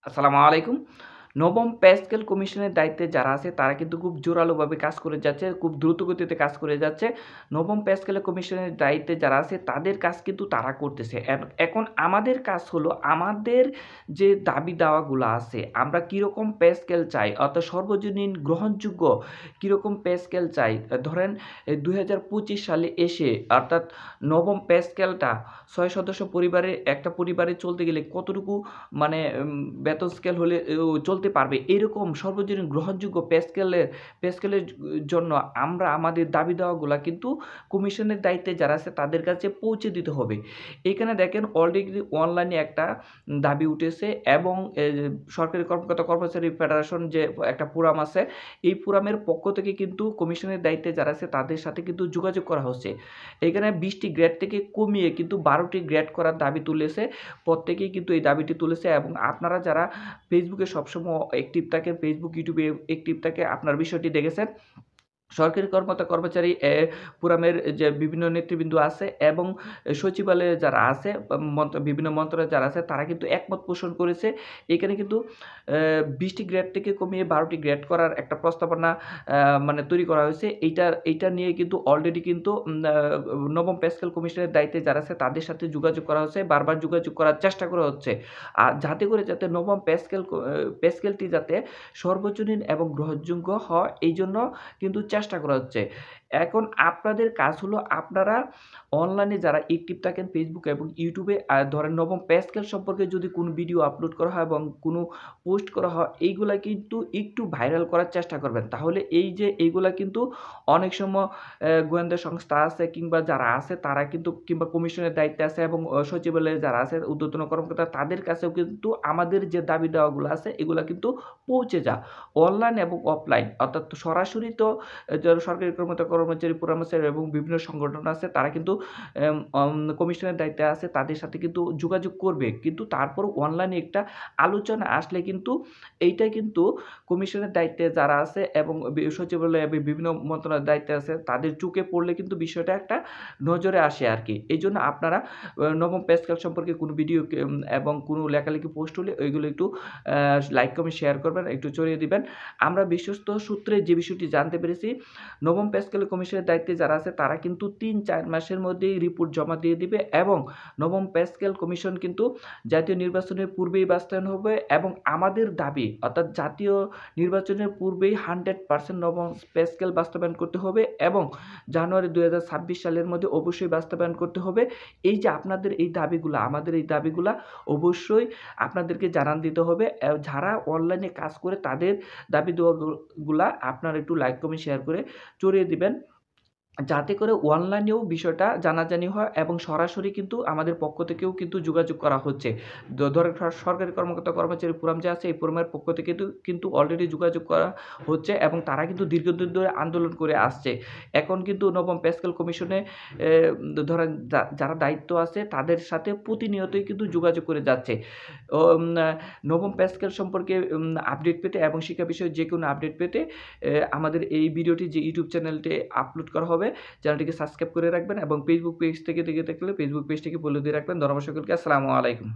আসসালামু আলাইকুম। নবম পে স্কেল কমিশনের দায়িত্বে যারা আছে তারা কিন্তু খুব জোরালোভাবে কাজ করে যাচ্ছে, খুব দ্রুত গতিতে কাজ করে যাচ্ছে। নবম পে স্কেল কমিশনের দায়িত্বে যারা আছে তাদের কাজ কিন্তু তারা করতেছে। এখন আমাদের কাজ হলো আমাদের যে দাবি দাওয়াগুলা আছে, আমরা কিরকম পে স্কেল চাই অর্থাৎ সর্বজনীন গ্রহণযোগ্য কিরকম পে স্কেল চাই। ধরেন ২০২৫ সালে এসে অর্থাৎ নবম পে স্কেলটা ৬ সদস্য পরিবারের একটা পরিবারে চলতে গেলে কতটুকু মানে বেতন স্কেল হলে চলতে পারবে এরকম সর্বজনীন গ্রহণযোগ্য পে স্কেলের জন্য আমরা আমাদের দাবি দেওয়াগুলা কিন্তু কমিশনের দায়িত্বে যারা আছে তাদের কাছে পৌঁছে দিতে হবে। এখানে দেখেন অলরেডি অনলাইনে একটা দাবি উঠেছে এবং সরকারি কর্মকর্তা কর্মচারী ফেডারেশন যে একটা ফোরাম আছে, এই ফোরামের পক্ষ থেকে কিন্তু কমিশনের দায়িত্বে যারা আছে তাদের সাথে কিন্তু যোগাযোগ করা হচ্ছে। এখানে ২০টি গ্রেড থেকে কমিয়ে কিন্তু ১২টি গ্রেড করার দাবি তুলেছে। প্রত্যেকেই কিন্তু এই দাবিটি তুলেছে এবং আপনারা যারা ফেসবুকে সবসময় অ্যাক্টিভ থাকেন, ফেসবুক, ইউটিউবে অ্যাক্টিভ থাকে আপনার বিষয়টি দেখেছেন। সরকারি কর্মচারী ফোরামের যে বিভিন্ন নেতৃবৃন্দ আছে এবং সচিবালয়ে যারা আছে বিভিন্ন মন্ত্রণালয়ে যারা আছে তারা কিন্তু একমত পোষণ করেছে। এখানে কিন্তু ২০টি গ্রেড থেকে কমিয়ে ১২টি গ্রেড করার একটা প্রস্তাবনা মানে তৈরি করা হয়েছে। এইটা নিয়ে কিন্তু অলরেডি কিন্তু নবম পে স্কেল কমিশনের দায়িত্বে যারা আছে তাদের সাথে যোগাযোগ করা হচ্ছে। বারবার যোগাযোগ করার চেষ্টা করা হচ্ছে। যাতে করে যাতে নবম পে স্কেলটি যাতে সর্বজনীন এবং গ্রহণযোগ্য হয় এইজন্য কিন্তু চেষ্টা করা হচ্ছে। এখন আপনাদের কাজ হলো আপনারা অনলাইনে যারা অ্যাক্টিভ থাকেন ফেসবুক এবং ইউটিউবে ধরেন নবম পে স্কেল সম্পর্কে যদি কোনো ভিডিও আপলোড করা হয় এবং কোনো পোস্ট করা হয় এইগুলা কিন্তু একটু ভাইরাল করার চেষ্টা করবেন। তাহলে এই যে এইগুলা কিন্তু অনেক সময় গোয়েন্দা সংস্থা আছে কিংবা যারা আছে তারা কিন্তু কিংবা কমিশনের দায়িত্বে আছে এবং সচিবালয়ে যারা আছে ঊর্ধ্বতন কর্মকর্তা তাদের কাছেও কিন্তু আমাদের যে দাবি দেওয়াগুলো আছে এগুলা কিন্তু পৌঁছে যায়। অনলাইন এবং অফলাইন অর্থাৎ সরাসরি তো যারা সরকারি কর্মচারী পরামর্শের এবং বিভিন্ন সংগঠন আছে তারা কিন্তু কমিশনের দায়িত্বে আছে তাদের সাথে কিন্তু যোগাযোগ করবে। কিন্তু তারপরও অনলাইনে একটা আলোচনা আসলে কিন্তু এইটা কিন্তু কমিশনের দায়িত্বে যারা আছে এবং সচিবালয়ে বিভিন্ন মন্ত্রণালয়ের দায়িত্বে আছে তাদের চোখে পড়লে কিন্তু বিষয়টা একটা নজরে আসে আরকি। এইজন্য আপনারা নবম পে স্কেল সম্পর্কে কোনো ভিডিও এবং কোনো লেখালেখি পোস্ট হলে ওইগুলো একটু লাইক, কমেন্ট, শেয়ার করবেন, একটু ছড়িয়ে দিবেন। আমরা বিশ্বস্ত সূত্রে যে বিষয়টি জানতে পেরেছি, নবম পে স্কেল কমিশনের দায়িত্বে যারা আছে তারা কিন্তু ৩-৪ মাসের মধ্যেই রিপোর্ট জমা দিয়ে দিবে এবং নবম পে স্কেল কমিশন কিন্তু জাতীয় নির্বাচনের পূর্বেই বাস্তবায়ন হবে এবং আমাদের দাবি অর্থাৎ জাতীয় নির্বাচনের পূর্বেই 100% নবম পে স্কেল বাস্তবায়ন করতে হবে এবং জানুয়ারি ২০২৬ সালের মধ্যে অবশ্যই বাস্তবায়ন করতে হবে। এই যে আপনাদের এই দাবিগুলা, আমাদের এই দাবিগুলা অবশ্যই আপনাদেরকে জানান দিতে হবে। যারা অনলাইনে কাজ করে তাদের দাবি দেওয়াগুলা আপনারা একটু লাইক, কমেন্ট, শেয়ার করে ছড়িয়ে দিবেন। যাতে করে অনলাইনেও বিষয়টা জানাজানি হয় এবং সরাসরি কিন্তু আমাদের পক্ষ থেকেও কিন্তু যোগাযোগ করা হচ্ছে। ধরেন সরকারি কর্মকর্তা কর্মচারী ফোরাম যে আছে এই ফোরামের পক্ষ থেকে কিন্তু অলরেডি যোগাযোগ করা হচ্ছে এবং তারা কিন্তু দীর্ঘদিন ধরে আন্দোলন করে আসছে। এখন কিন্তু নবম পে স্কেল কমিশনে ধরেন যারা দায়িত্ব আছে তাদের সাথে প্রতিনিয়তই কিন্তু যোগাযোগ করে যাচ্ছে। নবম পে স্কেল সম্পর্কে আপডেট পেতে এবং শিক্ষা বিষয়ে যেকোনো আপডেট পেতে আমাদের এই ভিডিওটি যে ইউটিউব চ্যানেলটি আপলোড করা হবে চ্যানেলটিকে সাবস্ক্রাইব করে রাখবেন এবং ফেসবুক পেজ থেকে দেখে থাকলে ফেসবুক পেজটিকে ফলো দিয়ে রাখবেন। ধন্যবাদ সকলকে। আসসালামু আলাইকুম।